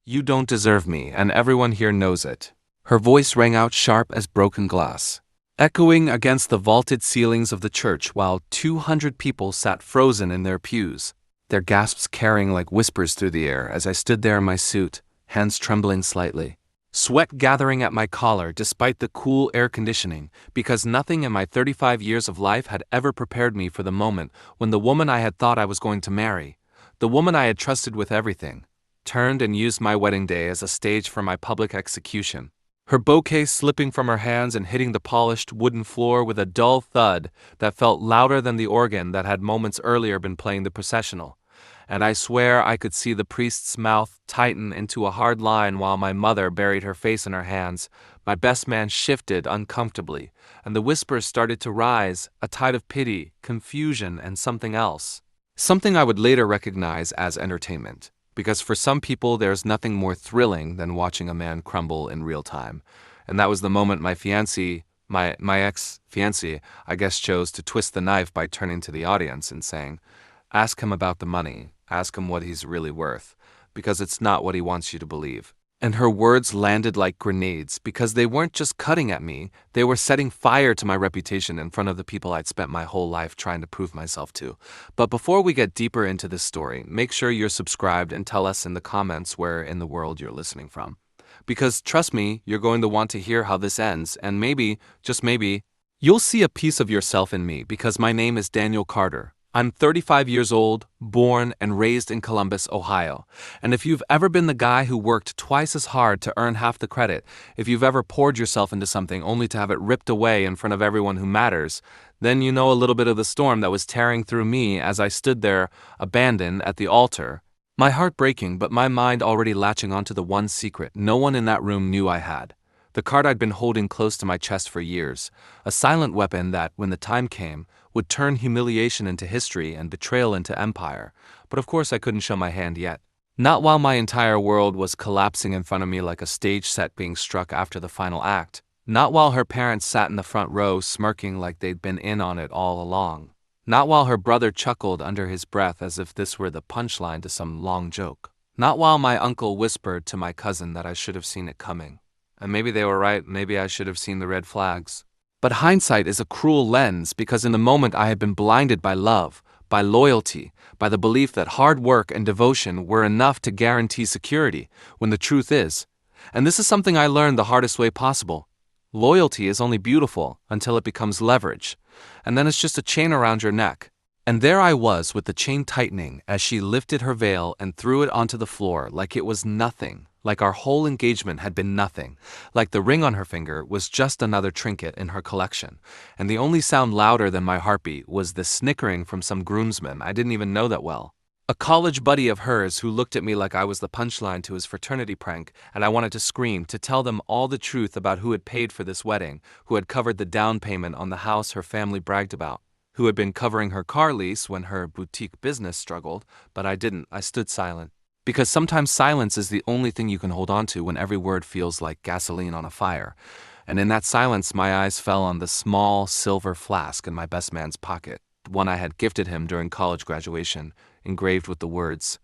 You don't deserve me, and everyone here knows it." Her voice rang out sharp as broken glass, echoing against the vaulted ceilings of the church while 200 people sat frozen in their pews, their gasps carrying like whispers through the air as I stood there in my suit, hands trembling slightly, sweat gathering at my collar despite the cool air conditioning, because nothing in my 35 years of life had ever prepared me for the moment when the woman I had thought I was going to marry, the woman I had trusted with everything, turned and used my wedding day as a stage for my public execution. Her bouquet slipping from her hands and hitting the polished wooden floor with a dull thud that felt louder than the organ that had moments earlier been playing the processional. And I swear I could see the priest's mouth tighten into a hard line while my mother buried her face in her hands. My best man shifted uncomfortably, and the whispers started to rise, a tide of pity, confusion, and something else. Something I would later recognize as entertainment. Because for some people there's nothing more thrilling than watching a man crumble in real time. And that was the moment my ex-fiancée, I guess, chose to twist the knife by turning to the audience and saying, "Ask him about the money, ask him what he's really worth, because it's not what he wants you to believe." And her words landed like grenades, because they weren't just cutting at me, they were setting fire to my reputation in front of the people I'd spent my whole life trying to prove myself to. But before we get deeper into this story, make sure you're subscribed and tell us in the comments where in the world you're listening from. Because trust me, you're going to want to hear how this ends, and maybe, just maybe, you'll see a piece of yourself in me, because my name is Daniel Carter. I'm 35 years old, born and raised in Columbus, Ohio. And if you've ever been the guy who worked twice as hard to earn half the credit, if you've ever poured yourself into something only to have it ripped away in front of everyone who matters, then you know a little bit of the storm that was tearing through me as I stood there, abandoned at the altar. My heart breaking, but my mind already latching onto the one secret no one in that room knew I had. The card I'd been holding close to my chest for years, a silent weapon that, when the time came, would turn humiliation into history and betrayal into empire. But of course I couldn't show my hand yet. Not while my entire world was collapsing in front of me like a stage set being struck after the final act. Not while her parents sat in the front row smirking like they'd been in on it all along. Not while her brother chuckled under his breath as if this were the punchline to some long joke. Not while my uncle whispered to my cousin that I should have seen it coming. And maybe they were right, maybe I should have seen the red flags. But hindsight is a cruel lens, because in the moment I had been blinded by love, by loyalty, by the belief that hard work and devotion were enough to guarantee security, when the truth is, and this is something I learned the hardest way possible, loyalty is only beautiful until it becomes leverage, and then it's just a chain around your neck. And there I was with the chain tightening as she lifted her veil and threw it onto the floor like it was nothing. Like our whole engagement had been nothing, like the ring on her finger was just another trinket in her collection, and the only sound louder than my heartbeat was the snickering from some groomsman I didn't even know that well. A college buddy of hers who looked at me like I was the punchline to his fraternity prank, and I wanted to scream, to tell them all the truth about who had paid for this wedding, who had covered the down payment on the house her family bragged about, who had been covering her car lease when her boutique business struggled, but I didn't. I stood silent. Because sometimes silence is the only thing you can hold on to when every word feels like gasoline on a fire. And in that silence, my eyes fell on the small silver flask in my best man's pocket, the one I had gifted him during college graduation, engraved with the words,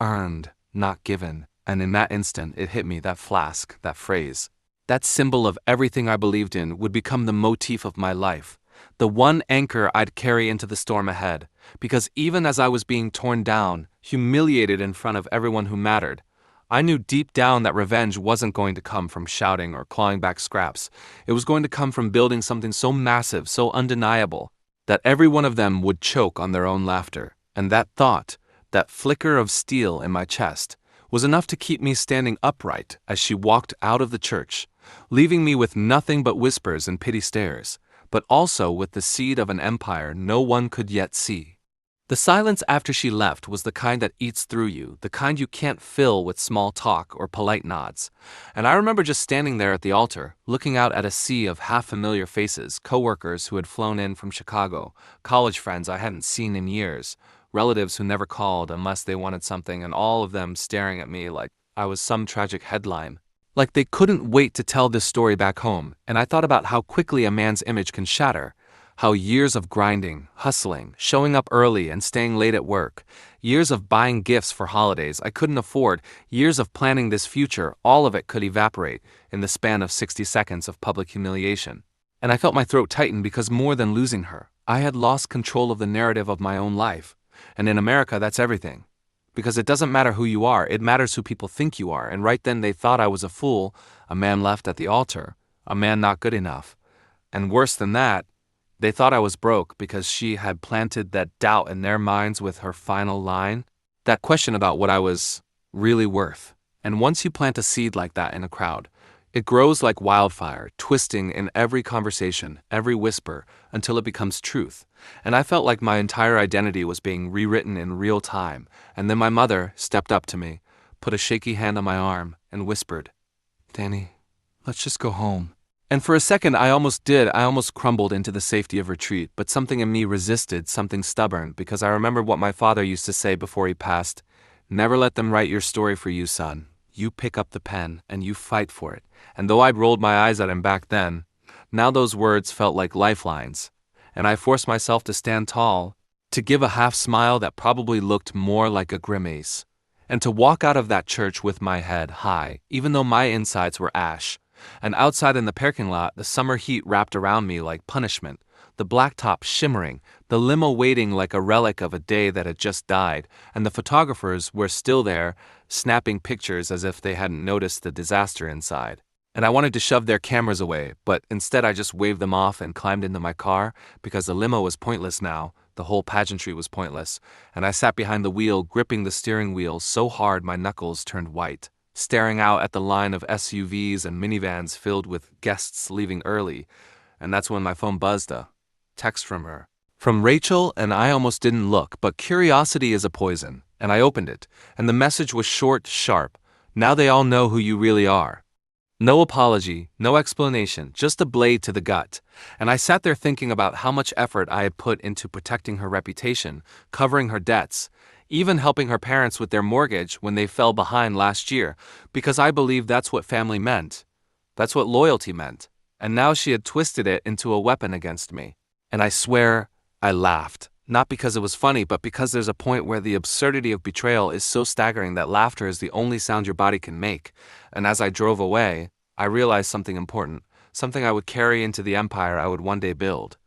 "Earned, not given." And in that instant, it hit me, that flask, that phrase. That symbol of everything I believed in would become the motif of my life. The one anchor I'd carry into the storm ahead, because even as I was being torn down, humiliated in front of everyone who mattered, I knew deep down that revenge wasn't going to come from shouting or clawing back scraps. It was going to come from building something so massive, so undeniable, that every one of them would choke on their own laughter. And that thought, that flicker of steel in my chest, was enough to keep me standing upright as she walked out of the church, leaving me with nothing but whispers and pity stares, but also with the seed of an empire no one could yet see. The silence after she left was the kind that eats through you, the kind you can't fill with small talk or polite nods. And I remember just standing there at the altar, looking out at a sea of half-familiar faces, coworkers who had flown in from Chicago, college friends I hadn't seen in years, relatives who never called unless they wanted something, and all of them staring at me like I was some tragic headline. Like they couldn't wait to tell this story back home, and I thought about how quickly a man's image can shatter, How years of grinding, hustling, showing up early and staying late at work, years of buying gifts for holidays I couldn't afford, years of planning this future, all of it could evaporate in the span of 60 seconds of public humiliation. And I felt my throat tighten because more than losing her, I had lost control of the narrative of my own life. And in America, that's everything. Because it doesn't matter who you are, it matters who people think you are. And right then they thought I was a fool, a man left at the altar, a man not good enough. And worse than that, they thought I was broke because she had planted that doubt in their minds with her final line, that question about what I was really worth. And once you plant a seed like that in a crowd, it grows like wildfire, twisting in every conversation, every whisper, until it becomes truth. And I felt like my entire identity was being rewritten in real time. And then my mother stepped up to me, put a shaky hand on my arm, and whispered, "Danny, let's just go home." And for a second I almost crumbled into the safety of retreat, but something in me resisted, something stubborn, because I remembered what my father used to say before he passed: "Never let them write your story for you, son. You pick up the pen and you fight for it." And though I'd rolled my eyes at him back then, now those words felt like lifelines. And I forced myself to stand tall, to give a half smile that probably looked more like a grimace, and to walk out of that church with my head high, even though my insides were ash. And outside in the parking lot, the summer heat wrapped around me like punishment, the blacktop shimmering, the limo waiting like a relic of a day that had just died, and the photographers were still there, snapping pictures as if they hadn't noticed the disaster inside. And I wanted to shove their cameras away, but instead I just waved them off and climbed into my car, because the limo was pointless now, the whole pageantry was pointless, and I sat behind the wheel, gripping the steering wheel so hard my knuckles turned white, staring out at the line of SUVs and minivans filled with guests leaving early. And that's when my phone buzzed, a text from her. From Rachel, and I almost didn't look, but curiosity is a poison, and I opened it, and the message was short, sharp. "Now they all know who you really are." No apology, no explanation, just a blade to the gut. And I sat there thinking about how much effort I had put into protecting her reputation, covering her debts, even helping her parents with their mortgage when they fell behind last year, because I believed that's what family meant. That's what loyalty meant. And now she had twisted it into a weapon against me. And I swear I laughed, not because it was funny, but because there's a point where the absurdity of betrayal is so staggering that laughter is the only sound your body can make. And as I drove away, I realized something important, something I would carry into the empire I would one day build.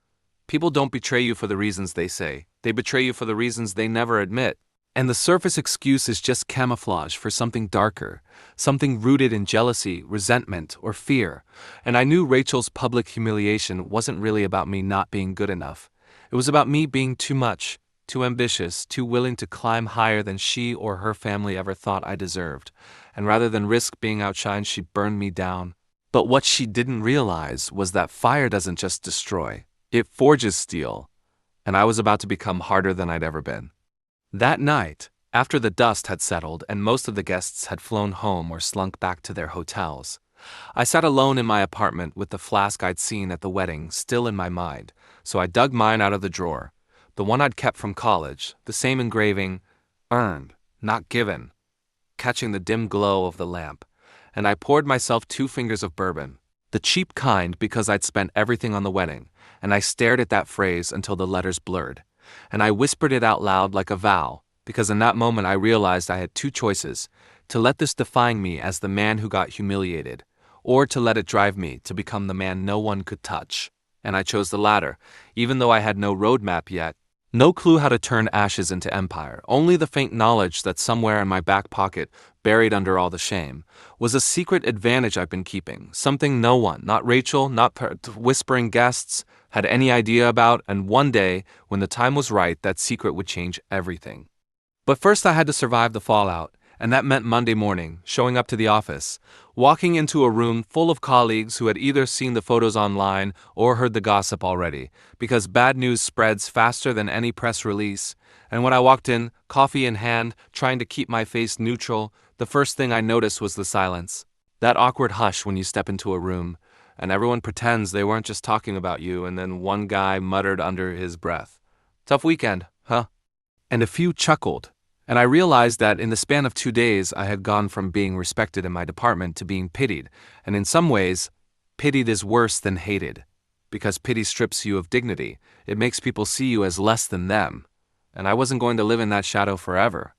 People don't betray you for the reasons they say. They betray you for the reasons they never admit. And the surface excuse is just camouflage for something darker, something rooted in jealousy, resentment, or fear. And I knew Rachel's public humiliation wasn't really about me not being good enough. It was about me being too much, too ambitious, too willing to climb higher than she or her family ever thought I deserved. And rather than risk being outshined, she burned me down. But what she didn't realize was that fire doesn't just destroy, it forges steel. And I was about to become harder than I'd ever been. That night, after the dust had settled and most of the guests had flown home or slunk back to their hotels, I sat alone in my apartment with the flask I'd seen at the wedding still in my mind, so I dug mine out of the drawer, the one I'd kept from college, the same engraving, "Earned, not given," catching the dim glow of the lamp, and I poured myself 2 fingers of bourbon, the cheap kind because I'd spent everything on the wedding, and I stared at that phrase until the letters blurred. And I whispered it out loud like a vow, because in that moment I realized I had 2 choices: to let this define me as the man who got humiliated, or to let it drive me to become the man no one could touch. And I chose the latter, even though I had no roadmap yet, no clue how to turn ashes into empire, only the faint knowledge that somewhere in my back pocket, buried under all the shame, was a secret advantage I've been keeping, something no one, not Rachel, not whispering guests, had any idea about, and one day, when the time was right, that secret would change everything. But first I had to survive the fallout, and that meant Monday morning, showing up to the office, walking into a room full of colleagues who had either seen the photos online or heard the gossip already, because bad news spreads faster than any press release. And when I walked in, coffee in hand, trying to keep my face neutral, the first thing I noticed was the silence. That awkward hush when you step into a room, and everyone pretends they weren't just talking about you, and then one guy muttered under his breath, "Tough weekend, huh?" And a few chuckled. And I realized that in the span of 2 days I had gone from being respected in my department to being pitied, and in some ways, pitied is worse than hated. because pity strips you of dignity. It makes people see you as less than them. And I wasn't going to live in that shadow forever.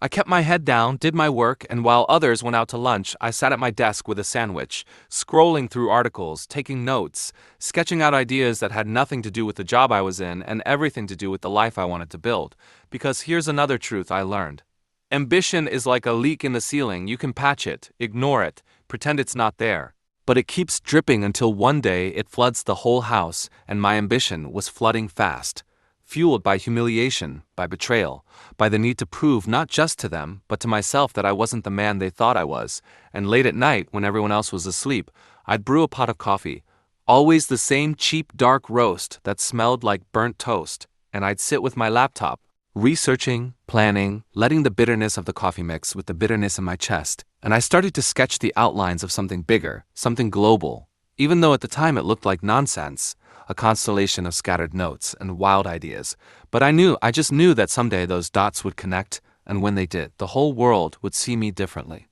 I kept my head down, did my work, and while others went out to lunch, I sat at my desk with a sandwich, scrolling through articles, taking notes, sketching out ideas that had nothing to do with the job I was in and everything to do with the life I wanted to build. Because here's another truth I learned. Ambition is like a leak in the ceiling. You can patch it, ignore it, pretend it's not there. But it keeps dripping until one day it floods the whole house, and my ambition was flooding fast. Fueled by humiliation, by betrayal, by the need to prove not just to them, but to myself that I wasn't the man they thought I was. And late at night, when everyone else was asleep, I'd brew a pot of coffee, always the same cheap dark roast that smelled like burnt toast, and I'd sit with my laptop, researching, planning, letting the bitterness of the coffee mix with the bitterness in my chest, and I started to sketch the outlines of something bigger, something global, even though at the time it looked like nonsense. A constellation of scattered notes and wild ideas. But I just knew that someday those dots would connect, and when they did, the whole world would see me differently.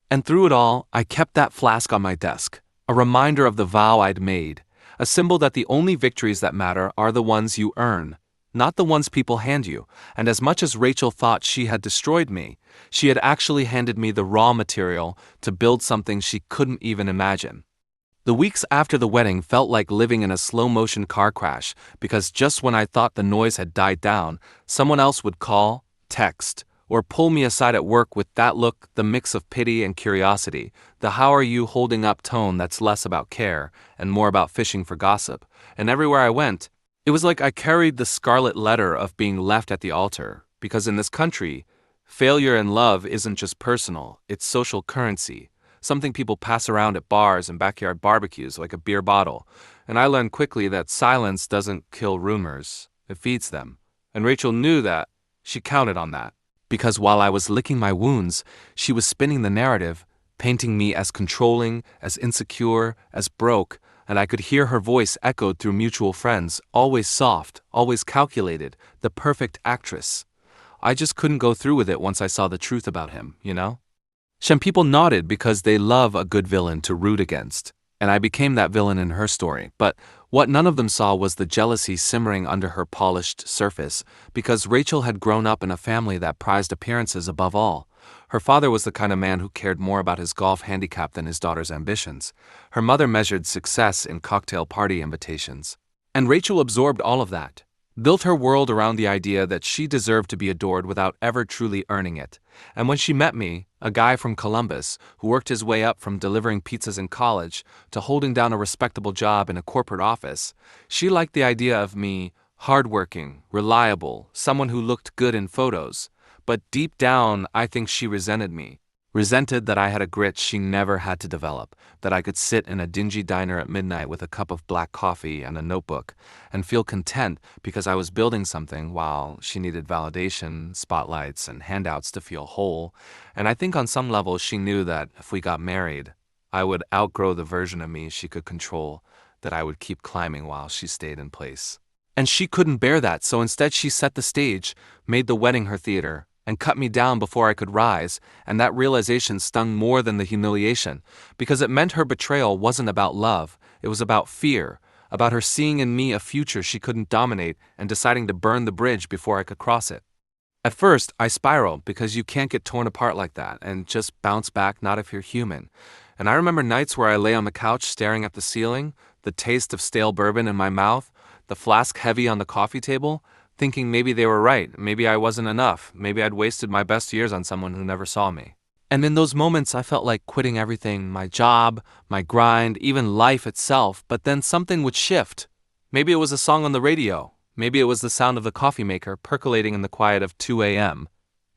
And through it all, I kept that flask on my desk, a reminder of the vow I'd made, a symbol that the only victories that matter are the ones you earn, not the ones people hand you. And as much as Rachel thought she had destroyed me, she had actually handed me the raw material to build something she couldn't even imagine. The weeks after the wedding felt like living in a slow-motion car crash because just when I thought the noise had died down, someone else would call, text, or pull me aside at work with that look, the mix of pity and curiosity, the how are you holding up tone that's less about care and more about fishing for gossip. And everywhere I went, it was like I carried the scarlet letter of being left at the altar, because in this country, failure in love isn't just personal, it's social currency. Something people pass around at bars and backyard barbecues like a beer bottle. And I learned quickly that silence doesn't kill rumors, it feeds them. And Rachel knew that. She counted on that. Because while I was licking my wounds, she was spinning the narrative, painting me as controlling, as insecure, as broke, and I could hear her voice echoed through mutual friends, always soft, always calculated, the perfect actress. I just couldn't go through with it once I saw the truth about him, you know? Some people nodded because they love a good villain to root against, and I became that villain in her story. But what none of them saw was the jealousy simmering under her polished surface, because Rachel had grown up in a family that prized appearances above all. Her father was the kind of man who cared more about his golf handicap than his daughter's ambitions. Her mother measured success in cocktail party invitations. And Rachel absorbed all of that, built her world around the idea that she deserved to be adored without ever truly earning it. And when she met me, a guy from Columbus who worked his way up from delivering pizzas in college to holding down a respectable job in a corporate office, she liked the idea of me hardworking, reliable, someone who looked good in photos. But deep down, I think she resented me. Resented that I had a grit she never had to develop, that I could sit in a dingy diner at midnight with a cup of black coffee and a notebook and feel content because I was building something while she needed validation, spotlights, and handouts to feel whole. And I think on some level she knew that if we got married, I would outgrow the version of me she could control, that I would keep climbing while she stayed in place. And she couldn't bear that, so instead she set the stage, made the wedding her theater, and cut me down before I could rise, and that realization stung more than the humiliation, because it meant her betrayal wasn't about love, it was about fear, about her seeing in me a future she couldn't dominate and deciding to burn the bridge before I could cross it. At first, I spiraled because you can't get torn apart like that and just bounce back, not if you're human. And I remember nights where I lay on the couch staring at the ceiling, the taste of stale bourbon in my mouth, the flask heavy on the coffee table, thinking maybe they were right, maybe I wasn't enough, maybe I'd wasted my best years on someone who never saw me. And in those moments I felt like quitting everything, my job, my grind, even life itself, but then something would shift. Maybe it was a song on the radio, maybe it was the sound of the coffee maker percolating in the quiet of 2 a.m.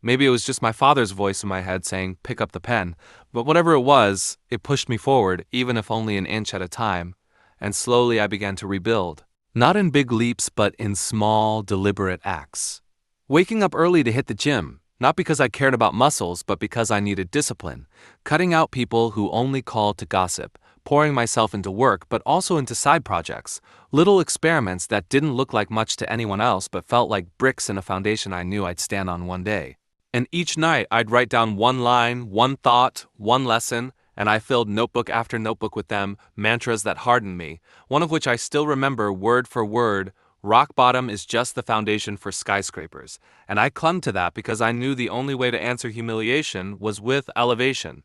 Maybe it was just my father's voice in my head saying, pick up the pen. But whatever it was, it pushed me forward, even if only an inch at a time, and slowly I began to rebuild. Not in big leaps, but in small, deliberate acts. Waking up early to hit the gym, not because I cared about muscles, but because I needed discipline. Cutting out people who only called to gossip. Pouring myself into work, but also into side projects. Little experiments that didn't look like much to anyone else, but felt like bricks in a foundation I knew I'd stand on one day. And each night, I'd write down one line, one thought, one lesson, and I filled notebook after notebook with them, mantras that hardened me, one of which I still remember word for word: rock bottom is just the foundation for skyscrapers, and I clung to that because I knew the only way to answer humiliation was with elevation.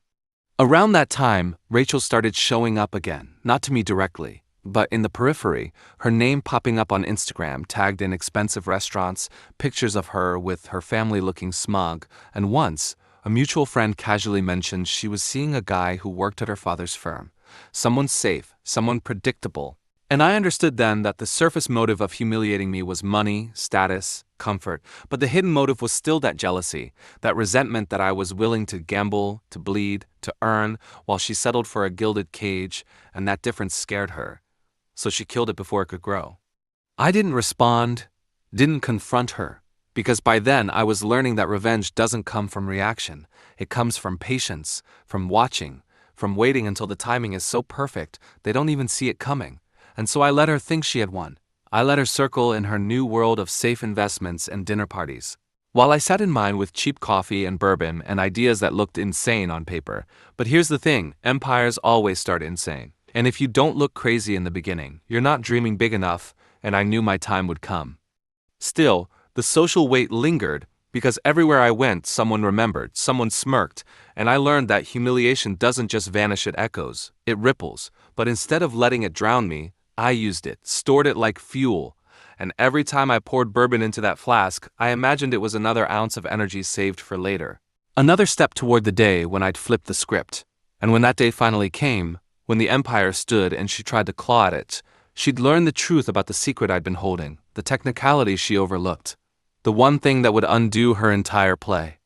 Around that time, Rachel started showing up again, not to me directly, but in the periphery, her name popping up on Instagram, tagged in expensive restaurants, pictures of her with her family looking smug, and once, a mutual friend casually mentioned she was seeing a guy who worked at her father's firm. Someone safe, someone predictable. And I understood then that the surface motive of humiliating me was money, status, comfort, but the hidden motive was still that jealousy, that resentment that I was willing to gamble, to bleed, to earn, while she settled for a gilded cage, and that difference scared her. So she killed it before it could grow. I didn't respond, didn't confront her, because by then I was learning that revenge doesn't come from reaction. It comes from patience, from watching, from waiting until the timing is so perfect they don't even see it coming. And so I let her think she had won. I let her circle in her new world of safe investments and dinner parties, while I sat in mine with cheap coffee and bourbon and ideas that looked insane on paper. But here's the thing, empires always start insane. And if you don't look crazy in the beginning, you're not dreaming big enough, and I knew my time would come. Still, the social weight lingered, because everywhere I went, someone remembered, someone smirked, and I learned that humiliation doesn't just vanish, it echoes, it ripples. But instead of letting it drown me, I used it, stored it like fuel, and every time I poured bourbon into that flask, I imagined it was another ounce of energy saved for later. Another step toward the day when I'd flip the script. And when that day finally came, when the empire stood and she tried to claw at it, she'd learned the truth about the secret I'd been holding, the technicality she overlooked, the one thing that would undo her entire play.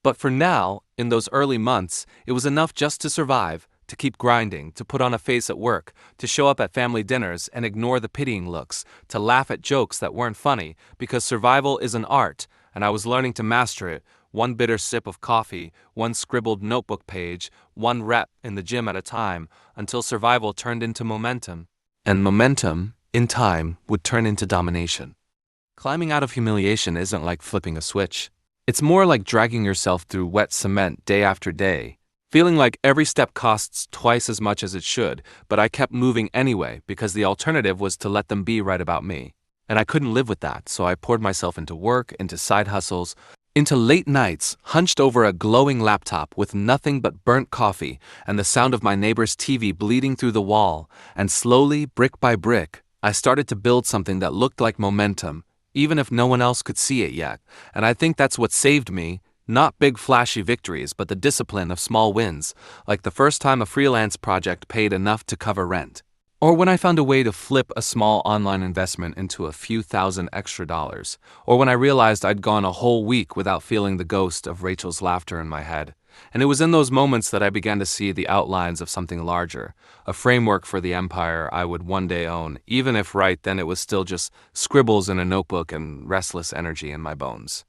But for now, in those early months, it was enough just to survive, to keep grinding, to put on a face at work, to show up at family dinners and ignore the pitying looks, to laugh at jokes that weren't funny, because survival is an art, and I was learning to master it, one bitter sip of coffee, one scribbled notebook page, one rep in the gym at a time, until survival turned into momentum, and momentum, in time, would turn into domination. Climbing out of humiliation isn't like flipping a switch. It's more like dragging yourself through wet cement day after day, feeling like every step costs twice as much as it should, but I kept moving anyway because the alternative was to let them be right about me. And I couldn't live with that, so I poured myself into work, into side hustles, into late nights, hunched over a glowing laptop with nothing but burnt coffee and the sound of my neighbor's TV bleeding through the wall, and slowly, brick by brick, I started to build something that looked like momentum, even if no one else could see it yet. And I think that's what saved me. Not big flashy victories, but the discipline of small wins, like the first time a freelance project paid enough to cover rent. Or when I found a way to flip a small online investment into a few thousand extra dollars. Or when I realized I'd gone a whole week without feeling the ghost of Rachel's laughter in my head. And it was in those moments that I began to see the outlines of something larger, a framework for the empire I would one day own, even if right then it was still just scribbles in a notebook and restless energy in my bones.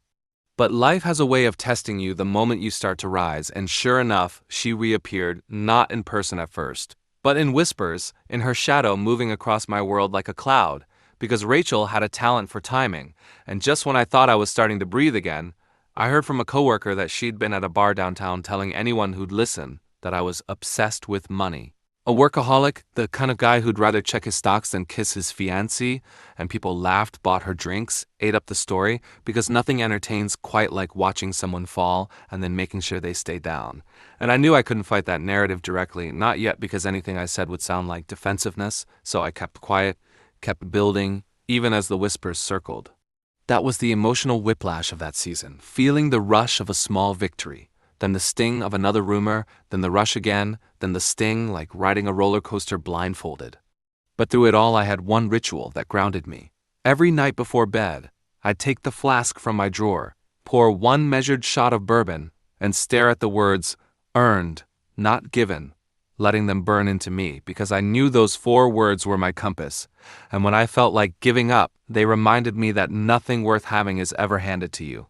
But life has a way of testing you the moment you start to rise, and sure enough, she reappeared, not in person at first, but in whispers, in her shadow moving across my world like a cloud, because Rachel had a talent for timing, and just when I thought I was starting to breathe again, I heard from a coworker that she'd been at a bar downtown telling anyone who'd listen that I was obsessed with money. A workaholic, the kind of guy who'd rather check his stocks than kiss his fiancée, and people laughed, bought her drinks, ate up the story, because nothing entertains quite like watching someone fall and then making sure they stay down. And I knew I couldn't fight that narrative directly, not yet because anything I said would sound like defensiveness, so I kept quiet, kept building, even as the whispers circled. That was the emotional whiplash of that season, feeling the rush of a small victory. Then the sting of another rumor, then the rush again, then the sting like riding a roller coaster blindfolded. But through it all I had one ritual that grounded me. Every night before bed, I'd take the flask from my drawer, pour one measured shot of bourbon, and stare at the words, earned, not given, letting them burn into me, because I knew those 4 words were my compass. And when I felt like giving up, they reminded me that nothing worth having is ever handed to you.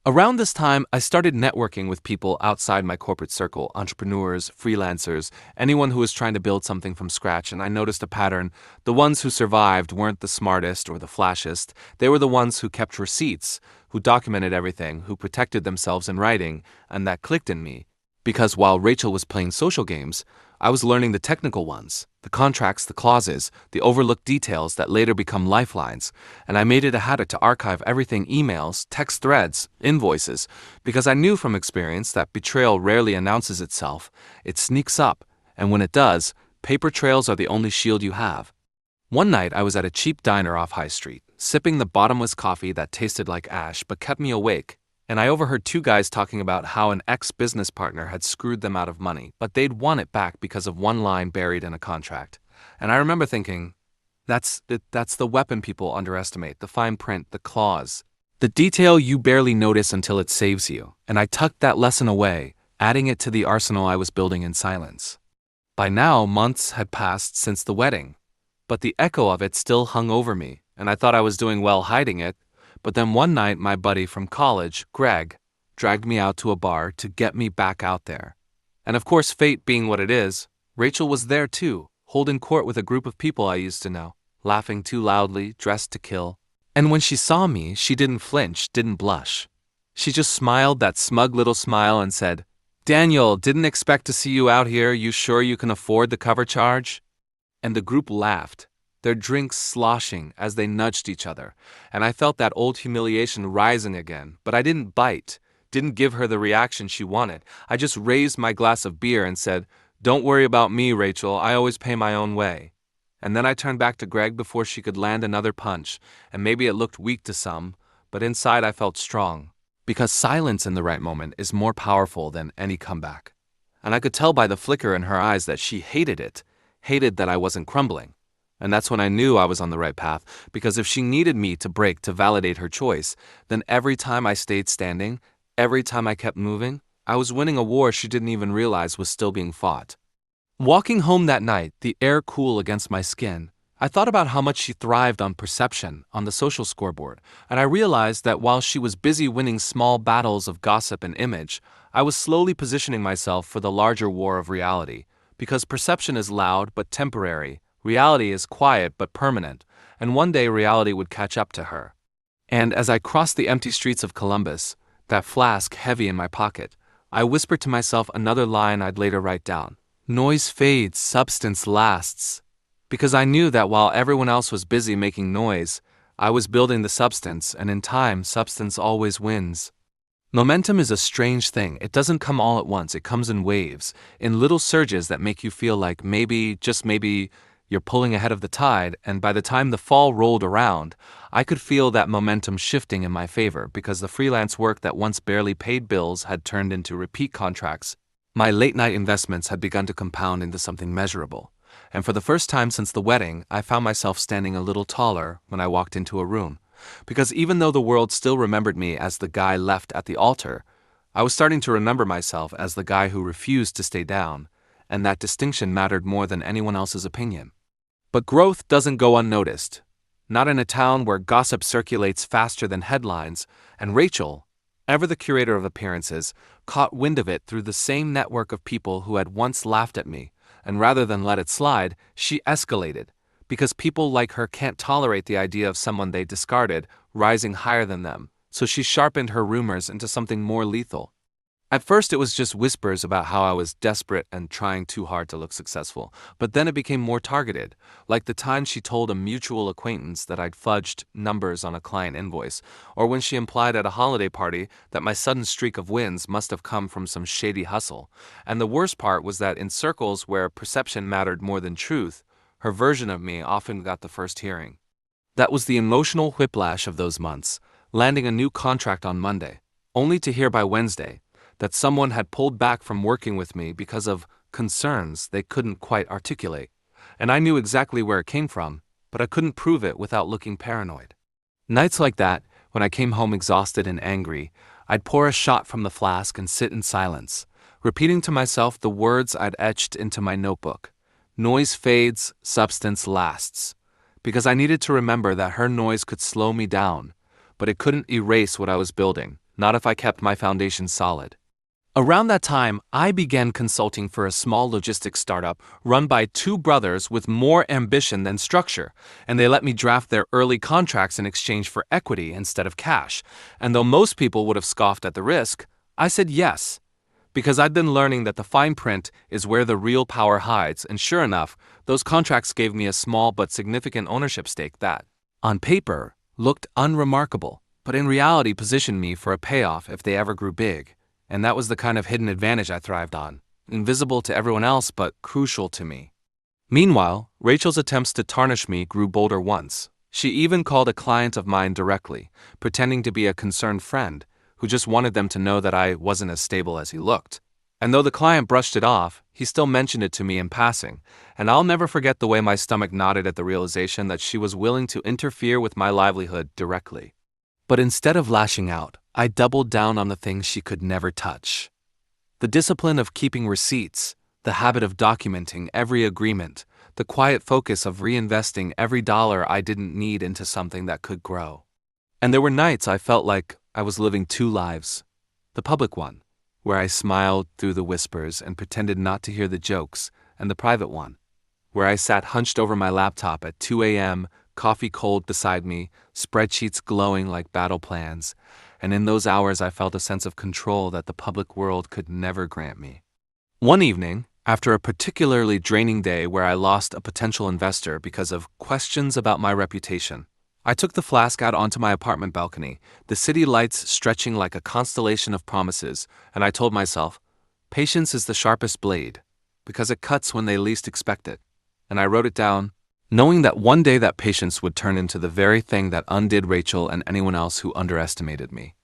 Around this time, I started networking with people outside my corporate circle, entrepreneurs, freelancers, anyone who was trying to build something from scratch, and I noticed a pattern. The ones who survived weren't the smartest or the flashiest. They were the ones who kept receipts, who documented everything, who protected themselves in writing, and that clicked in me. Because while Rachel was playing social games, I was learning the technical ones, the contracts, the clauses, the overlooked details that later become lifelines, and I made it a habit to archive everything: emails, text threads, invoices, because I knew from experience that betrayal rarely announces itself, it sneaks up, and when it does, paper trails are the only shield you have. One night I was at a cheap diner off High Street, sipping the bottomless coffee that tasted like ash but kept me awake, and I overheard two guys talking about how an ex-business partner had screwed them out of money, but they'd won it back because of one line buried in a contract. And I remember thinking, that's the weapon people underestimate, the fine print, the clause, the detail you barely notice until it saves you. And I tucked that lesson away, adding it to the arsenal I was building in silence. By now, months had passed since the wedding, but the echo of it still hung over me, and I thought I was doing well hiding it. But then one night my buddy from college, Greg, dragged me out to a bar to get me back out there. And of course, fate being what it is, Rachel was there too, holding court with a group of people I used to know, laughing too loudly, dressed to kill. And when she saw me, she didn't flinch, didn't blush. She just smiled that smug little smile and said, "Daniel, didn't expect to see you out here. You sure you can afford the cover charge?" And the group laughed, their drinks sloshing as they nudged each other, and I felt that old humiliation rising again, but I didn't bite, didn't give her the reaction she wanted. I just raised my glass of beer and said, "Don't worry about me, Rachel, I always pay my own way." And then I turned back to Greg before she could land another punch, and maybe it looked weak to some, but inside I felt strong, because silence in the right moment is more powerful than any comeback. And I could tell by the flicker in her eyes that she hated it, hated that I wasn't crumbling. And that's when I knew I was on the right path, because if she needed me to break to validate her choice, then every time I stayed standing, every time I kept moving, I was winning a war she didn't even realize was still being fought. Walking home that night, the air cool against my skin, I thought about how much she thrived on perception on the social scoreboard, and I realized that while she was busy winning small battles of gossip and image, I was slowly positioning myself for the larger war of reality, because perception is loud but temporary. Reality is quiet but permanent, and one day reality would catch up to her. And as I crossed the empty streets of Columbus, that flask heavy in my pocket, I whispered to myself another line I'd later write down. Noise fades, substance lasts. Because I knew that while everyone else was busy making noise, I was building the substance, and in time, substance always wins. Momentum is a strange thing. It doesn't come all at once. It comes in waves, in little surges that make you feel like maybe, just maybe, you're pulling ahead of the tide, and by the time the fall rolled around, I could feel that momentum shifting in my favor because the freelance work that once barely paid bills had turned into repeat contracts. My late-night investments had begun to compound into something measurable, and for the first time since the wedding, I found myself standing a little taller when I walked into a room, because even though the world still remembered me as the guy left at the altar, I was starting to remember myself as the guy who refused to stay down, and that distinction mattered more than anyone else's opinion. But growth doesn't go unnoticed, not in a town where gossip circulates faster than headlines, and Rachel, ever the curator of appearances, caught wind of it through the same network of people who had once laughed at me, and rather than let it slide, she escalated, because people like her can't tolerate the idea of someone they discarded rising higher than them, so she sharpened her rumors into something more lethal. At first it was just whispers about how I was desperate and trying too hard to look successful, but then it became more targeted, like the time she told a mutual acquaintance that I'd fudged numbers on a client invoice, or when she implied at a holiday party that my sudden streak of wins must have come from some shady hustle. And the worst part was that in circles where perception mattered more than truth, her version of me often got the first hearing. That was the emotional whiplash of those months, landing a new contract on Monday, only to hear by Wednesday that someone had pulled back from working with me because of concerns they couldn't quite articulate. And I knew exactly where it came from, but I couldn't prove it without looking paranoid. Nights like that, when I came home exhausted and angry, I'd pour a shot from the flask and sit in silence, repeating to myself the words I'd etched into my notebook. Noise fades, substance lasts. Because I needed to remember that her noise could slow me down, but it couldn't erase what I was building, not if I kept my foundation solid. Around that time, I began consulting for a small logistics startup run by two brothers with more ambition than structure, and they let me draft their early contracts in exchange for equity instead of cash. And though most people would have scoffed at the risk, I said yes, Because I'd been learning that the fine print is where the real power hides, and sure enough, those contracts gave me a small but significant ownership stake that, on paper, looked unremarkable, but in reality positioned me for a payoff if they ever grew big, and that was the kind of hidden advantage I thrived on, invisible to everyone else but crucial to me. Meanwhile, Rachel's attempts to tarnish me grew bolder once. She even called a client of mine directly, pretending to be a concerned friend, who just wanted them to know that I wasn't as stable as he looked. And though the client brushed it off, he still mentioned it to me in passing, and I'll never forget the way my stomach nodded at the realization that she was willing to interfere with my livelihood directly. But instead of lashing out, I doubled down on the things she could never touch. The discipline of keeping receipts, the habit of documenting every agreement, the quiet focus of reinvesting every dollar I didn't need into something that could grow. And there were nights I felt like I was living two lives. The public one, where I smiled through the whispers and pretended not to hear the jokes, and the private one, where I sat hunched over my laptop at 2 a.m., coffee cold beside me, spreadsheets glowing like battle plans, and in those hours I felt a sense of control that the public world could never grant me. One evening, after a particularly draining day where I lost a potential investor because of questions about my reputation, I took the flask out onto my apartment balcony, the city lights stretching like a constellation of promises, and I told myself, patience is the sharpest blade, because it cuts when they least expect it. And I wrote it down, knowing that one day that patience would turn into the very thing that undid Rachel and anyone else who underestimated me.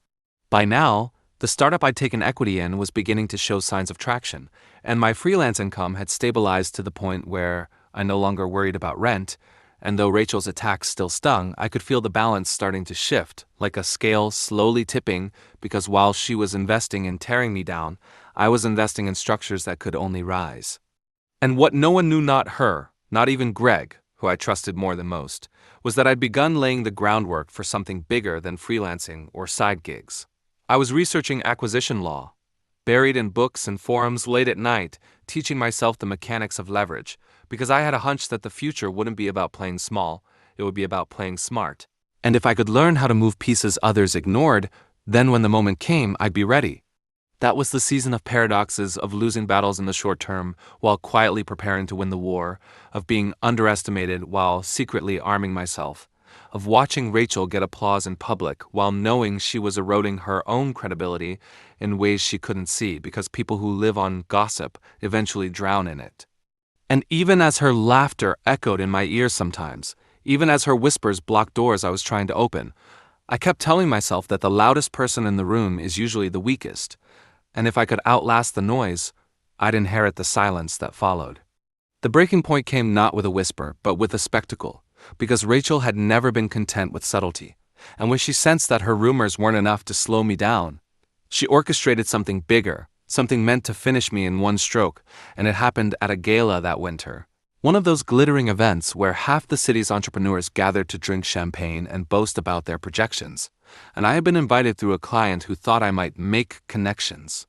By now, the startup I'd taken equity in was beginning to show signs of traction, and my freelance income had stabilized to the point where I no longer worried about rent, and though Rachel's attacks still stung, I could feel the balance starting to shift, like a scale slowly tipping, because while she was investing in tearing me down, I was investing in structures that could only rise. And what no one knew, not her, not even Greg, who I trusted more than most, was that I'd begun laying the groundwork for something bigger than freelancing or side gigs. I was researching acquisition law, buried in books and forums late at night, teaching myself the mechanics of leverage, because I had a hunch that the future wouldn't be about playing small, it would be about playing smart. And if I could learn how to move pieces others ignored, then when the moment came, I'd be ready. That was the season of paradoxes, of losing battles in the short term while quietly preparing to win the war, of being underestimated while secretly arming myself, of watching Rachel get applause in public while knowing she was eroding her own credibility in ways she couldn't see because people who live on gossip eventually drown in it. And even as her laughter echoed in my ears sometimes, even as her whispers blocked doors I was trying to open, I kept telling myself that the loudest person in the room is usually the weakest, and if I could outlast the noise, I'd inherit the silence that followed. The breaking point came not with a whisper, but with a spectacle, because Rachel had never been content with subtlety, and when she sensed that her rumors weren't enough to slow me down, she orchestrated something bigger, something meant to finish me in one stroke, and it happened at a gala that winter. One of those glittering events where half the city's entrepreneurs gathered to drink champagne and boast about their projections, and I had been invited through a client who thought I might make connections.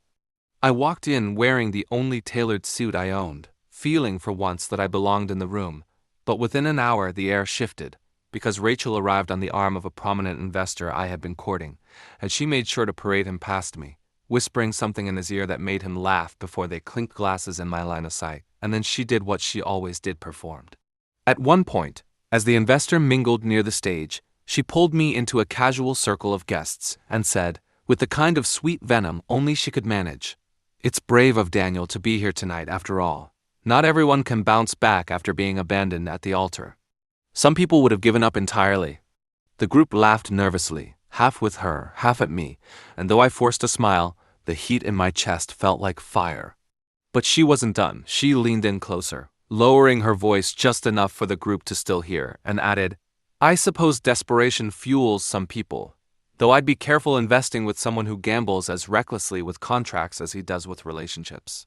I walked in wearing the only tailored suit I owned, feeling for once that I belonged in the room, but within an hour the air shifted, because Rachel arrived on the arm of a prominent investor I had been courting, and she made sure to parade him past me, whispering something in his ear that made him laugh before they clinked glasses in my line of sight, and then she did what she always did, performed. At one point, as the investor mingled near the stage, she pulled me into a casual circle of guests and said, with the kind of sweet venom only she could manage, "It's brave of Daniel to be here tonight after all. Not everyone can bounce back after being abandoned at the altar. Some people would have given up entirely." The group laughed nervously, half with her, half at me, and though I forced a smile, the heat in my chest felt like fire. But she wasn't done. She leaned in closer, lowering her voice just enough for the group to still hear, and added, "I suppose desperation fuels some people, though I'd be careful investing with someone who gambles as recklessly with contracts as he does with relationships."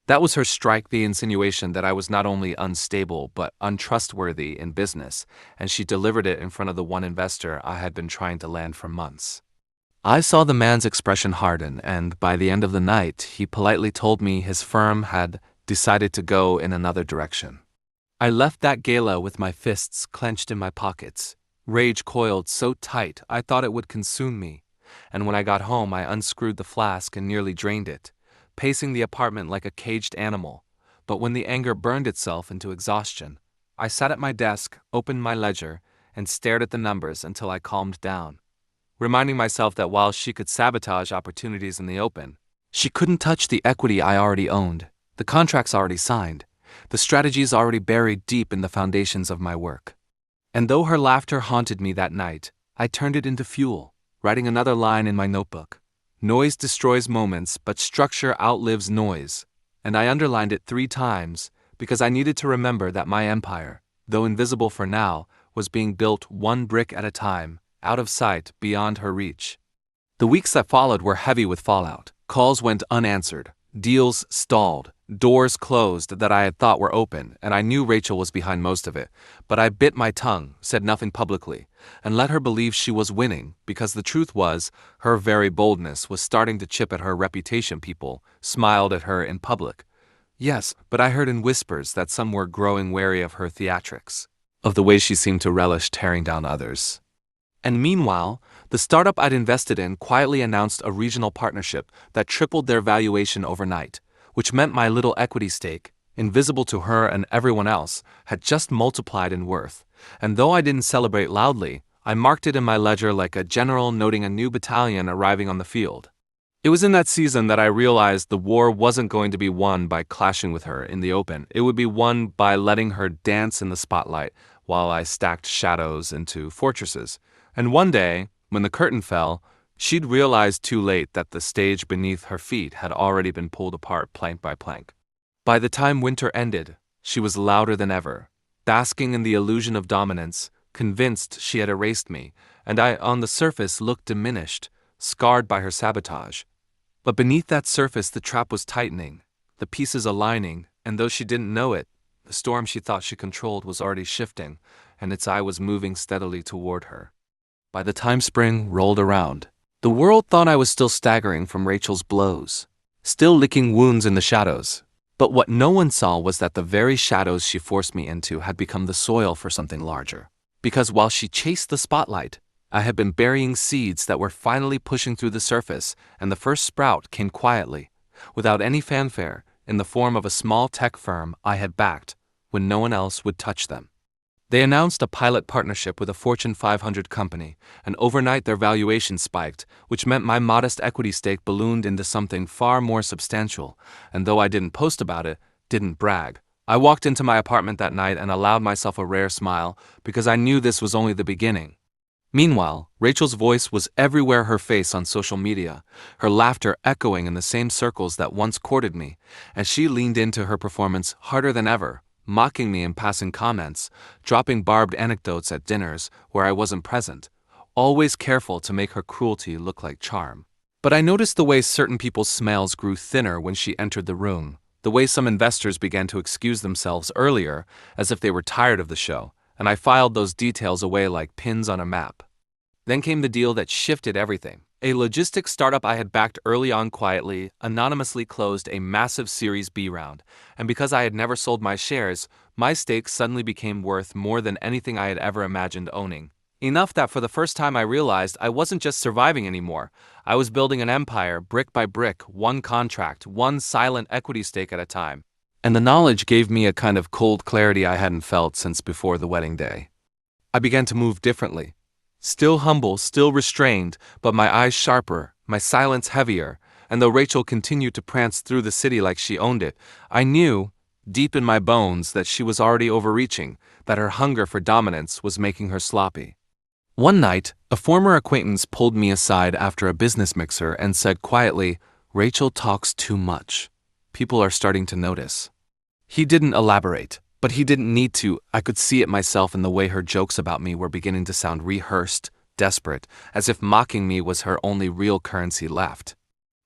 That was her strike, the insinuation that I was not only unstable but untrustworthy in business, and she delivered it in front of the one investor I had been trying to land for months. I saw the man's expression harden, and by the end of the night, he politely told me his firm had decided to go in another direction. I left that gala with my fists clenched in my pockets, rage coiled so tight I thought it would consume me, and when I got home I unscrewed the flask and nearly drained it, pacing the apartment like a caged animal. But when the anger burned itself into exhaustion, I sat at my desk, opened my ledger, and stared at the numbers until I calmed down, reminding myself that while she could sabotage opportunities in the open, she couldn't touch the equity I already owned, the contracts already signed, the strategies already buried deep in the foundations of my work. And though her laughter haunted me that night, I turned it into fuel, writing another line in my notebook. Noise destroys moments, but structure outlives noise. And I underlined it 3 times because I needed to remember that my empire, though invisible for now, was being built one brick at a time, out of sight, beyond her reach. The weeks that followed were heavy with fallout. Calls went unanswered, deals stalled, doors closed that I had thought were open, and I knew Rachel was behind most of it. But I bit my tongue, said nothing publicly, and let her believe she was winning, because the truth was, her very boldness was starting to chip at her reputation. People smiled at her in public. Yes, but I heard in whispers that some were growing wary of her theatrics, of the way she seemed to relish tearing down others. And meanwhile, the startup I'd invested in quietly announced a regional partnership that tripled their valuation overnight, which meant my little equity stake, invisible to her and everyone else, had just multiplied in worth. And though I didn't celebrate loudly, I marked it in my ledger like a general noting a new battalion arriving on the field. It was in that season that I realized the war wasn't going to be won by clashing with her in the open. It would be won by letting her dance in the spotlight while I stacked shadows into fortresses. And one day, when the curtain fell, she'd realized too late that the stage beneath her feet had already been pulled apart plank by plank. By the time winter ended, she was louder than ever, basking in the illusion of dominance, convinced she had erased me, and I, on the surface, looked diminished, scarred by her sabotage. But beneath that surface, the trap was tightening, the pieces aligning, and though she didn't know it, the storm she thought she controlled was already shifting, and its eye was moving steadily toward her. By the time spring rolled around, the world thought I was still staggering from Rachel's blows, still licking wounds in the shadows. But what no one saw was that the very shadows she forced me into had become the soil for something larger. Because while she chased the spotlight, I had been burying seeds that were finally pushing through the surface, and the first sprout came quietly, without any fanfare, in the form of a small tech firm I had backed when no one else would touch them. They announced a pilot partnership with a Fortune 500 company, and overnight their valuation spiked, which meant my modest equity stake ballooned into something far more substantial, and though I didn't post about it, didn't brag, I walked into my apartment that night and allowed myself a rare smile, because I knew this was only the beginning. Meanwhile, Rachel's voice was everywhere, her face on social media, her laughter echoing in the same circles that once courted me, and she leaned into her performance harder than ever, mocking me in passing comments, dropping barbed anecdotes at dinners where I wasn't present, always careful to make her cruelty look like charm. But I noticed the way certain people's smiles grew thinner when she entered the room, the way some investors began to excuse themselves earlier as if they were tired of the show, and I filed those details away like pins on a map. Then came the deal that shifted everything. A logistics startup I had backed early on quietly, anonymously closed a massive Series B round, and because I had never sold my shares, my stake suddenly became worth more than anything I had ever imagined owning. Enough that for the first time I realized I wasn't just surviving anymore. I was building an empire, brick by brick, one contract, one silent equity stake at a time. And the knowledge gave me a kind of cold clarity I hadn't felt since before the wedding day. I began to move differently. Still humble, still restrained, but my eyes sharper, my silence heavier, and though Rachel continued to prance through the city like she owned it, I knew, deep in my bones, that she was already overreaching, that her hunger for dominance was making her sloppy. One night, a former acquaintance pulled me aside after a business mixer and said quietly, "Rachel talks too much. People are starting to notice." He didn't elaborate. But he didn't need to. I could see it myself in the way her jokes about me were beginning to sound rehearsed, desperate, as if mocking me was her only real currency left.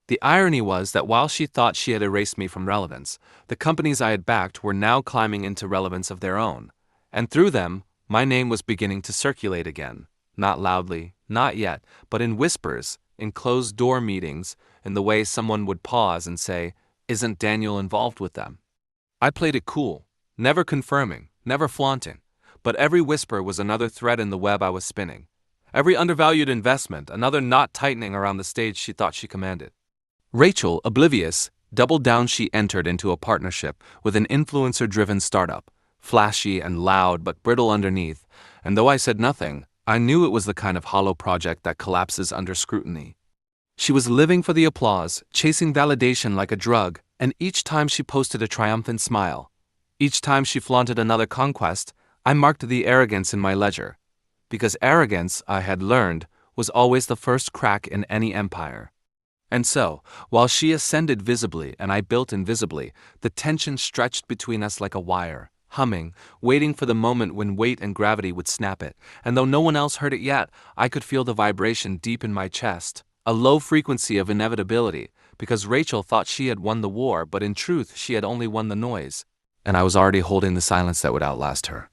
The irony was that while she thought she had erased me from relevance, the companies I had backed were now climbing into relevance of their own. And through them, my name was beginning to circulate again. Not loudly, not yet, but in whispers, in closed-door meetings, in the way someone would pause and say, "Isn't Daniel involved with them?" I played it cool. Never confirming, never flaunting, but every whisper was another thread in the web I was spinning. Every undervalued investment, another knot tightening around the stage she thought she commanded. Rachel, oblivious, Doubled down, she entered into a partnership with an influencer-driven startup, flashy and loud but brittle underneath, and though I said nothing, I knew it was the kind of hollow project that collapses under scrutiny. She was living for the applause, chasing validation like a drug, and each time she posted a triumphant smile, each time she flaunted another conquest, I marked the arrogance in my ledger. Because arrogance, I had learned, was always the first crack in any empire. And so, while she ascended visibly and I built invisibly, the tension stretched between us like a wire, humming, waiting for the moment when weight and gravity would snap it, and though no one else heard it yet, I could feel the vibration deep in my chest, a low frequency of inevitability, because Rachel thought she had won the war, but in truth she had only won the noise, and I was already holding the silence that would outlast her.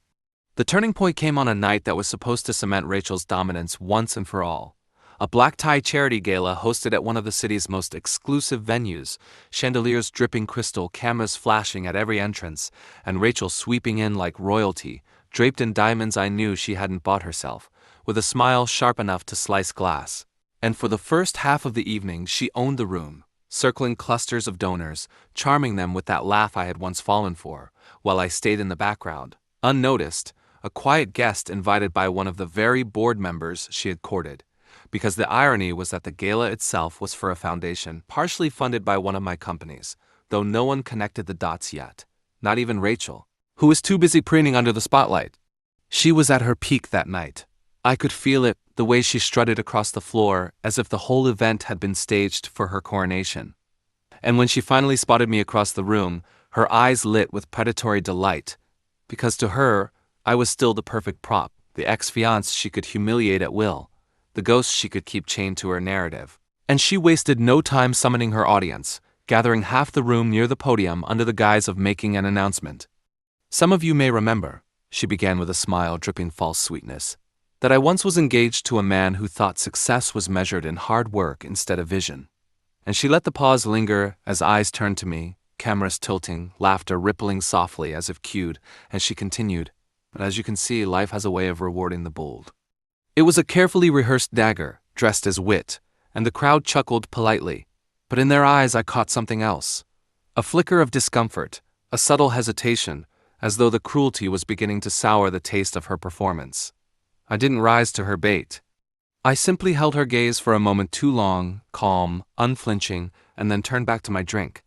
The turning point came on a night that was supposed to cement Rachel's dominance once and for all. A black-tie charity gala hosted at one of the city's most exclusive venues, chandeliers dripping crystal, cameras flashing at every entrance, and Rachel sweeping in like royalty, draped in diamonds I knew she hadn't bought herself, with a smile sharp enough to slice glass. And for the first half of the evening, she owned the room, circling clusters of donors, charming them with that laugh I had once fallen for, while I stayed in the background, unnoticed, a quiet guest invited by one of the very board members she had courted. Because the irony was that the gala itself was for a foundation partially funded by one of my companies, though no one connected the dots yet, not even Rachel, who was too busy preening under the spotlight. She was at her peak that night. I could feel it, the way she strutted across the floor, as if the whole event had been staged for her coronation. And when she finally spotted me across the room, her eyes lit with predatory delight, because to her, I was still the perfect prop, the ex-fiancé she could humiliate at will, the ghost she could keep chained to her narrative. And she wasted no time summoning her audience, gathering half the room near the podium under the guise of making an announcement. Some of you may remember, she began with a smile dripping false sweetness, that I once was engaged to a man who thought success was measured in hard work instead of vision. And she let the pause linger as eyes turned to me, cameras tilting, laughter rippling softly as if cued, and she continued, "But as you can see, life has a way of rewarding the bold." It was a carefully rehearsed dagger, dressed as wit, and the crowd chuckled politely, but in their eyes I caught something else. A flicker of discomfort, a subtle hesitation, as though the cruelty was beginning to sour the taste of her performance. I didn't rise to her bait. I simply held her gaze for a moment too long, calm, unflinching, and then turned back to my drink.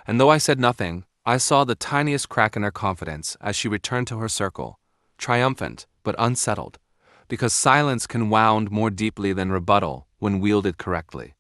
And though I said nothing, I saw the tiniest crack in her confidence as she returned to her circle, triumphant but unsettled, because silence can wound more deeply than rebuttal when wielded correctly.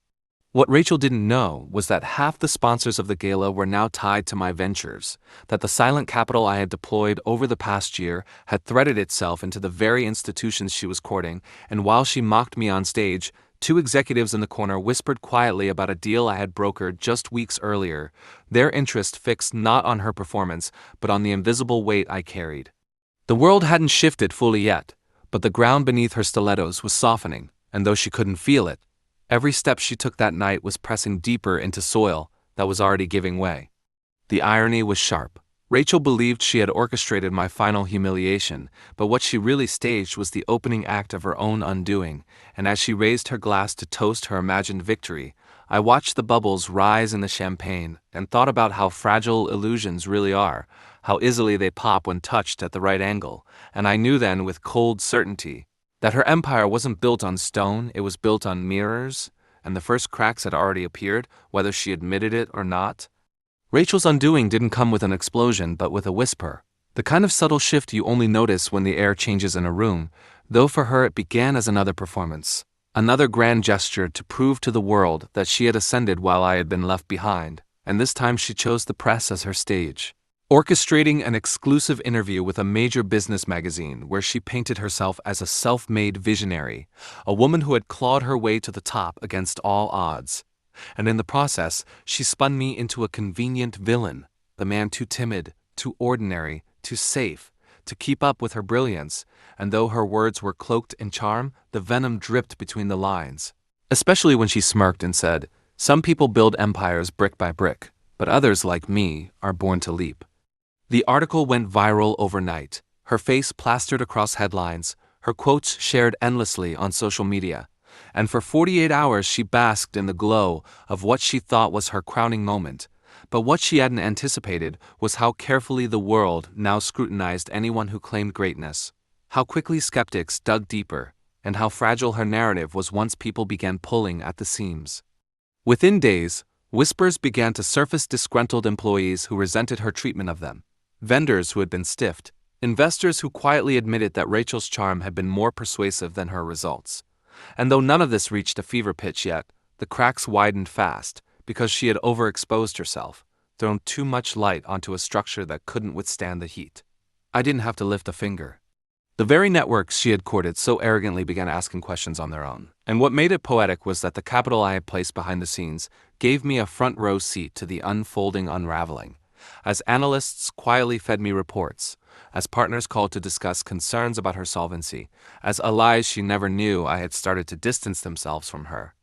What Rachel didn't know was that half the sponsors of the gala were now tied to my ventures, that the silent capital I had deployed over the past year had threaded itself into the very institutions she was courting, and while she mocked me on stage, two executives in the corner whispered quietly about a deal I had brokered just weeks earlier, their interest fixed not on her performance, but on the invisible weight I carried. The world hadn't shifted fully yet, but the ground beneath her stilettos was softening, and though she couldn't feel it, every step she took that night was pressing deeper into soil that was already giving way. The irony was sharp. Rachel believed she had orchestrated my final humiliation, but what she really staged was the opening act of her own undoing, and as she raised her glass to toast her imagined victory, I watched the bubbles rise in the champagne and thought about how fragile illusions really are, how easily they pop when touched at the right angle, and I knew then with cold certainty that her empire wasn't built on stone, it was built on mirrors, and the first cracks had already appeared, whether she admitted it or not. Rachel's undoing didn't come with an explosion, but with a whisper, the kind of subtle shift you only notice when the air changes in a room, though for her it began as another performance, another grand gesture to prove to the world that she had ascended while I had been left behind, and this time she chose the press as her stage. Orchestrating an exclusive interview with a major business magazine where she painted herself as a self-made visionary, a woman who had clawed her way to the top against all odds. And in the process, she spun me into a convenient villain, the man too timid, too ordinary, too safe, to keep up with her brilliance, and though her words were cloaked in charm, the venom dripped between the lines. Especially when she smirked and said, "Some people build empires brick by brick, but others, like me, are born to leap." The article went viral overnight, her face plastered across headlines, her quotes shared endlessly on social media, and for 48 hours she basked in the glow of what she thought was her crowning moment. But what she hadn't anticipated was how carefully the world now scrutinized anyone who claimed greatness, how quickly skeptics dug deeper, and how fragile her narrative was once people began pulling at the seams. Within days, whispers began to surface: disgruntled employees who resented her treatment of them, vendors who had been stiffed, investors who quietly admitted that Rachel's charm had been more persuasive than her results. And though none of this reached a fever pitch yet, the cracks widened fast because she had overexposed herself, thrown too much light onto a structure that couldn't withstand the heat. I didn't have to lift a finger. The very networks she had courted so arrogantly began asking questions on their own. And what made it poetic was that the capital I had placed behind the scenes gave me a front row seat to the unfolding unraveling. As analysts quietly fed me reports, as partners called to discuss concerns about her solvency, as allies she never knew I had started to distance themselves from her.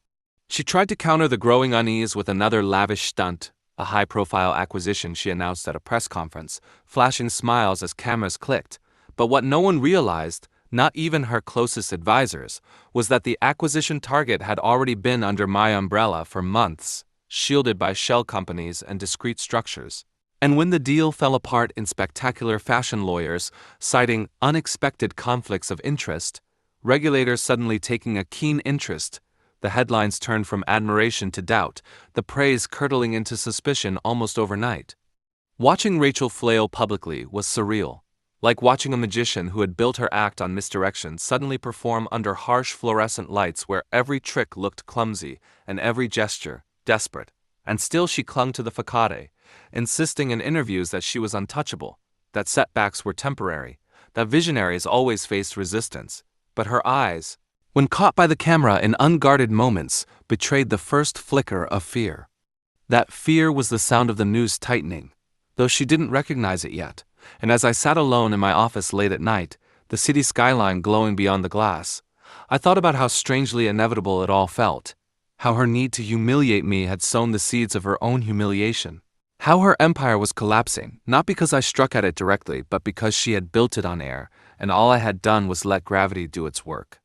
She tried to counter the growing unease with another lavish stunt, a high-profile acquisition she announced at a press conference, flashing smiles as cameras clicked. But what no one realized, not even her closest advisors, was that the acquisition target had already been under my umbrella for months, shielded by shell companies and discrete structures. And when the deal fell apart in spectacular fashion, lawyers citing unexpected conflicts of interest, regulators suddenly taking a keen interest, the headlines turned from admiration to doubt, the praise curdling into suspicion almost overnight. Watching Rachel flail publicly was surreal, like watching a magician who had built her act on misdirection suddenly perform under harsh fluorescent lights where every trick looked clumsy and every gesture desperate. And still she clung to the facade, insisting in interviews that she was untouchable, that setbacks were temporary, that visionaries always faced resistance. But her eyes, when caught by the camera in unguarded moments, betrayed the first flicker of fear. That fear was the sound of the noose tightening, though she didn't recognize it yet. And as I sat alone in my office late at night, the city skyline glowing beyond the glass, I thought about how strangely inevitable it all felt, how her need to humiliate me had sown the seeds of her own humiliation, how her empire was collapsing, not because I struck at it directly, but because she had built it on air, and all I had done was let gravity do its work.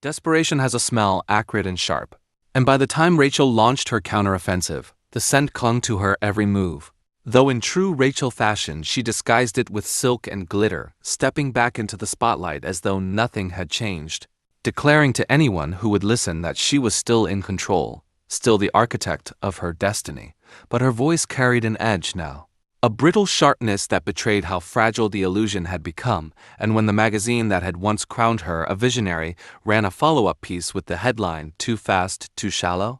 Desperation has a smell acrid and sharp, and by the time Rachel launched her counteroffensive, the scent clung to her every move. Though in true Rachel fashion, she disguised it with silk and glitter, stepping back into the spotlight as though nothing had changed, declaring to anyone who would listen that she was still in control, still the architect of her destiny. But her voice carried an edge now, a brittle sharpness that betrayed how fragile the illusion had become. And when the magazine that had once crowned her a visionary ran a follow-up piece with the headline, "Too Fast, Too Shallow?"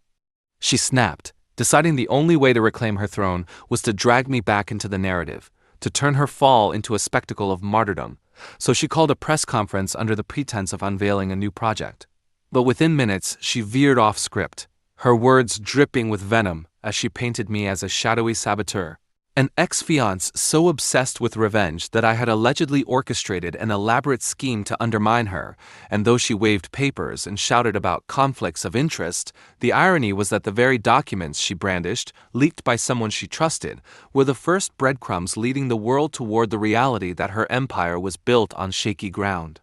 she snapped, deciding the only way to reclaim her throne was to drag me back into the narrative, to turn her fall into a spectacle of martyrdom. So she called a press conference under the pretense of unveiling a new project. But within minutes, she veered off script, her words dripping with venom as she painted me as a shadowy saboteur, an ex-fiancé so obsessed with revenge that I had allegedly orchestrated an elaborate scheme to undermine her. And though she waved papers and shouted about conflicts of interest, the irony was that the very documents she brandished, leaked by someone she trusted, were the first breadcrumbs leading the world toward the reality that her empire was built on shaky ground.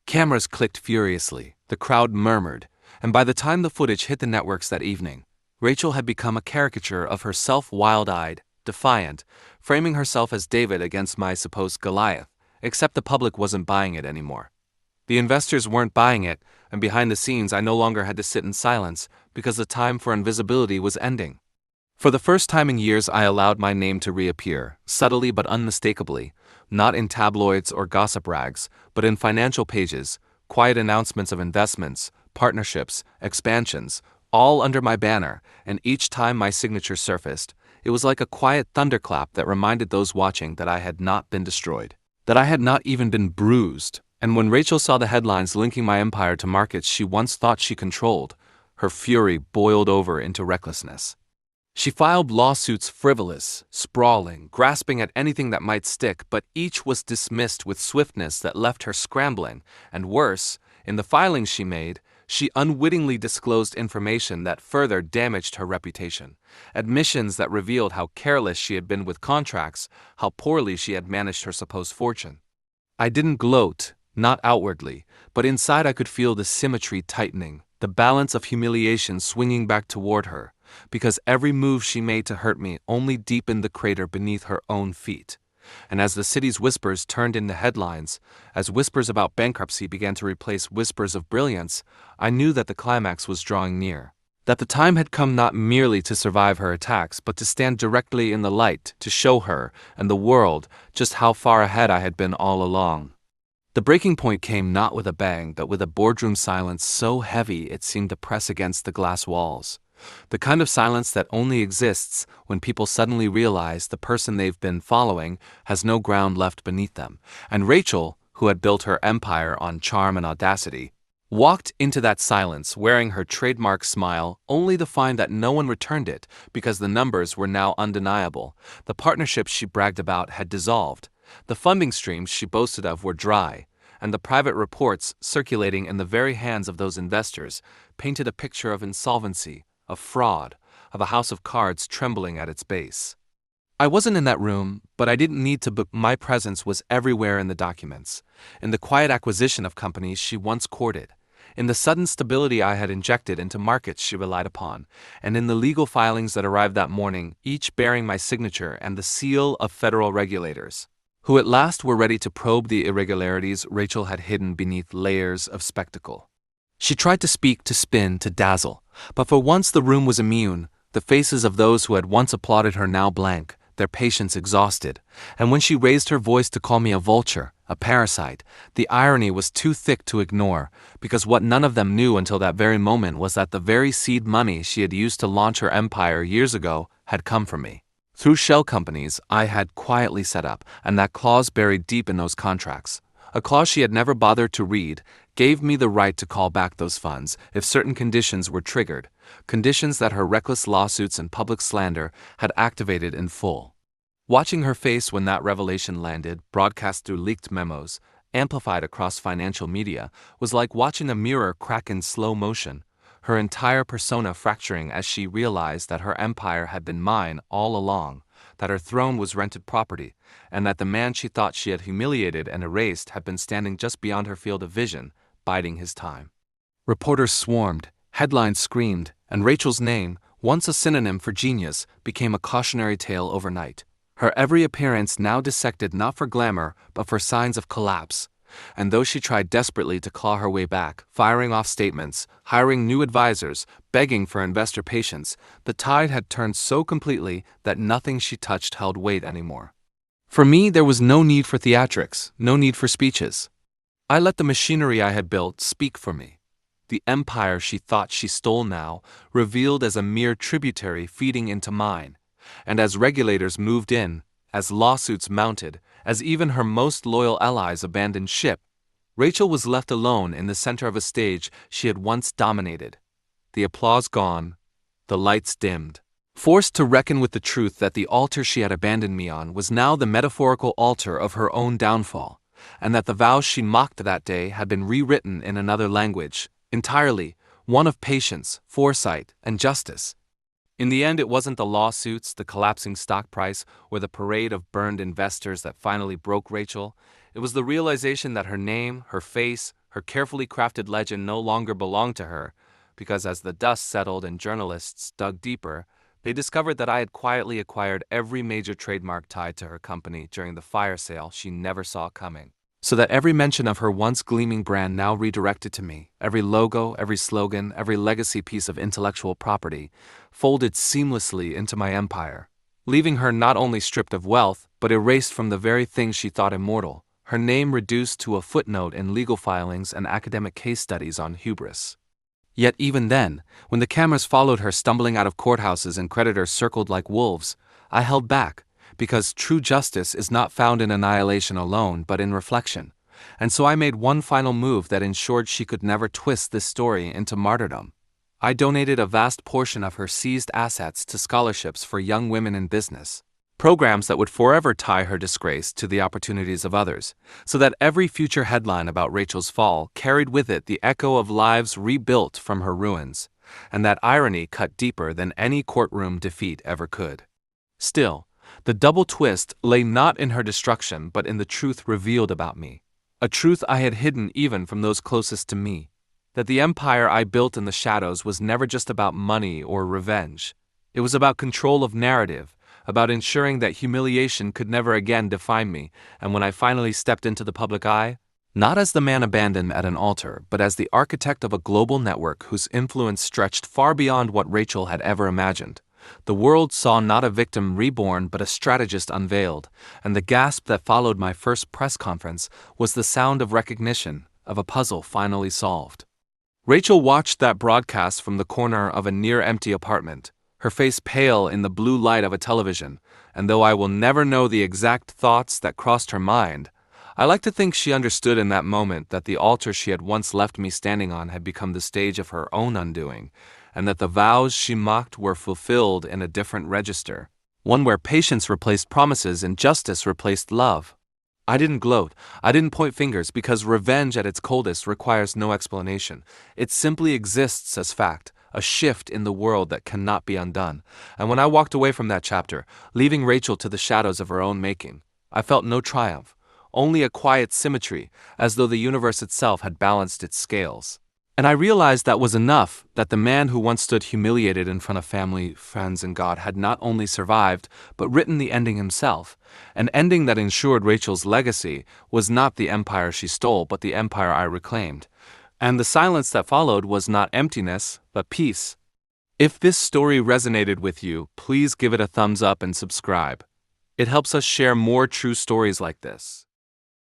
Cameras clicked furiously, the crowd murmured, and by the time the footage hit the networks that evening, Rachel had become a caricature of herself, wild-eyed, defiant, framing herself as David against my supposed Goliath, except the public wasn't buying it anymore. The investors weren't buying it, and behind the scenes I no longer had to sit in silence because the time for invisibility was ending. For the first time in years, I allowed my name to reappear, subtly but unmistakably, not in tabloids or gossip rags, but in financial pages, quiet announcements of investments, partnerships, expansions, all under my banner. And each time my signature surfaced, it was like a quiet thunderclap that reminded those watching that I had not been destroyed, that I had not even been bruised. And when Rachel saw the headlines linking my empire to markets she once thought she controlled, her fury boiled over into recklessness. She filed lawsuits frivolous, sprawling, grasping at anything that might stick, but each was dismissed with swiftness that left her scrambling. And worse, in the filings she made, she unwittingly disclosed information that further damaged her reputation, admissions that revealed how careless she had been with contracts, how poorly she had managed her supposed fortune. I didn't gloat, not outwardly, but inside I could feel the symmetry tightening, the balance of humiliation swinging back toward her, because every move she made to hurt me only deepened the crater beneath her own feet. And as the city's whispers turned into headlines, as whispers about bankruptcy began to replace whispers of brilliance, I knew that the climax was drawing near. That the time had come not merely to survive her attacks, but to stand directly in the light to show her and the world just how far ahead I had been all along. The breaking point came not with a bang, but with a boardroom silence so heavy it seemed to press against the glass walls. The kind of silence that only exists when people suddenly realize the person they've been following has no ground left beneath them. And Rachel, who had built her empire on charm and audacity, walked into that silence wearing her trademark smile, only to find that no one returned it because the numbers were now undeniable. The partnerships she bragged about had dissolved. The funding streams she boasted of were dry, and the private reports circulating in the very hands of those investors painted a picture of insolvency, of fraud, of a house of cards trembling at its base. I wasn't in that room, but I didn't need to book. My presence was everywhere in the documents, in the quiet acquisition of companies she once courted, in the sudden stability I had injected into markets she relied upon, and in the legal filings that arrived that morning, each bearing my signature and the seal of federal regulators, who at last were ready to probe the irregularities Rachel had hidden beneath layers of spectacle. She tried to speak, to spin, to dazzle, but for once the room was immune, the faces of those who had once applauded her now blank, their patience exhausted, and when she raised her voice to call me a vulture, a parasite, the irony was too thick to ignore, because what none of them knew until that very moment was that the very seed money she had used to launch her empire years ago had come from me. Through shell companies I had quietly set up, and that clause buried deep in those contracts, a clause she had never bothered to read, gave me the right to call back those funds if certain conditions were triggered, conditions that her reckless lawsuits and public slander had activated in full. Watching her face when that revelation landed, broadcast through leaked memos, amplified across financial media, was like watching a mirror crack in slow motion, her entire persona fracturing as she realized that her empire had been mine all along, that her throne was rented property, and that the man she thought she had humiliated and erased had been standing just beyond her field of vision, biding his time. Reporters swarmed, headlines screamed, and Rachel's name, once a synonym for genius, became a cautionary tale overnight. Her every appearance now dissected not for glamour, but for signs of collapse. And though she tried desperately to claw her way back, firing off statements, hiring new advisors, begging for investor patience, the tide had turned so completely that nothing she touched held weight anymore. For me, there was no need for theatrics, no need for speeches. I let the machinery I had built speak for me. The empire she thought she stole now, revealed as a mere tributary feeding into mine. And as regulators moved in, as lawsuits mounted, as even her most loyal allies abandoned ship, Rachel was left alone in the center of a stage she had once dominated. The applause gone, the lights dimmed. Forced to reckon with the truth that the altar she had abandoned me on was now the metaphorical altar of her own downfall, and that the vows she mocked that day had been rewritten in another language, entirely, one of patience, foresight, and justice. In the end, it wasn't the lawsuits, the collapsing stock price, or the parade of burned investors that finally broke Rachel. It was the realization that her name, her face, her carefully crafted legend no longer belonged to her, because as the dust settled and journalists dug deeper, they discovered that I had quietly acquired every major trademark tied to her company during the fire sale she never saw coming. So that every mention of her once gleaming brand now redirected to me, every logo, every slogan, every legacy piece of intellectual property, folded seamlessly into my empire, leaving her not only stripped of wealth, but erased from the very things she thought immortal, her name reduced to a footnote in legal filings and academic case studies on hubris. Yet even then, when the cameras followed her stumbling out of courthouses and creditors circled like wolves, I held back, because true justice is not found in annihilation alone but in reflection, and so I made one final move that ensured she could never twist this story into martyrdom. I donated a vast portion of her seized assets to scholarships for young women in business, programs that would forever tie her disgrace to the opportunities of others, so that every future headline about Rachel's fall carried with it the echo of lives rebuilt from her ruins, and that irony cut deeper than any courtroom defeat ever could. Still, the double twist lay not in her destruction but in the truth revealed about me, a truth I had hidden even from those closest to me. that the empire I built in the shadows was never just about money or revenge. It was about control of narrative, about ensuring that humiliation could never again define me, and when I finally stepped into the public eye, not as the man abandoned at an altar, but as the architect of a global network whose influence stretched far beyond what Rachel had ever imagined, the world saw not a victim reborn but a strategist unveiled, and the gasp that followed my first press conference was the sound of recognition, of a puzzle finally solved. Rachel watched that broadcast from the corner of a near-empty apartment, her face pale in the blue light of a television, and though I will never know the exact thoughts that crossed her mind, I like to think she understood in that moment that the altar she had once left me standing on had become the stage of her own undoing, and that the vows she mocked were fulfilled in a different register, one where patience replaced promises and justice replaced love. I didn't gloat, I didn't point fingers, because revenge at its coldest requires no explanation. It simply exists as fact, a shift in the world that cannot be undone. And when I walked away from that chapter, leaving Rachel to the shadows of her own making, I felt no triumph, only a quiet symmetry, as though the universe itself had balanced its scales. And I realized that was enough, that the man who once stood humiliated in front of family, friends, and God had not only survived, but written the ending himself. An ending that ensured Rachel's legacy was not the empire she stole, but the empire I reclaimed. And the silence that followed was not emptiness, but peace. If this story resonated with you, please give it a thumbs up and subscribe. It helps us share more true stories like this.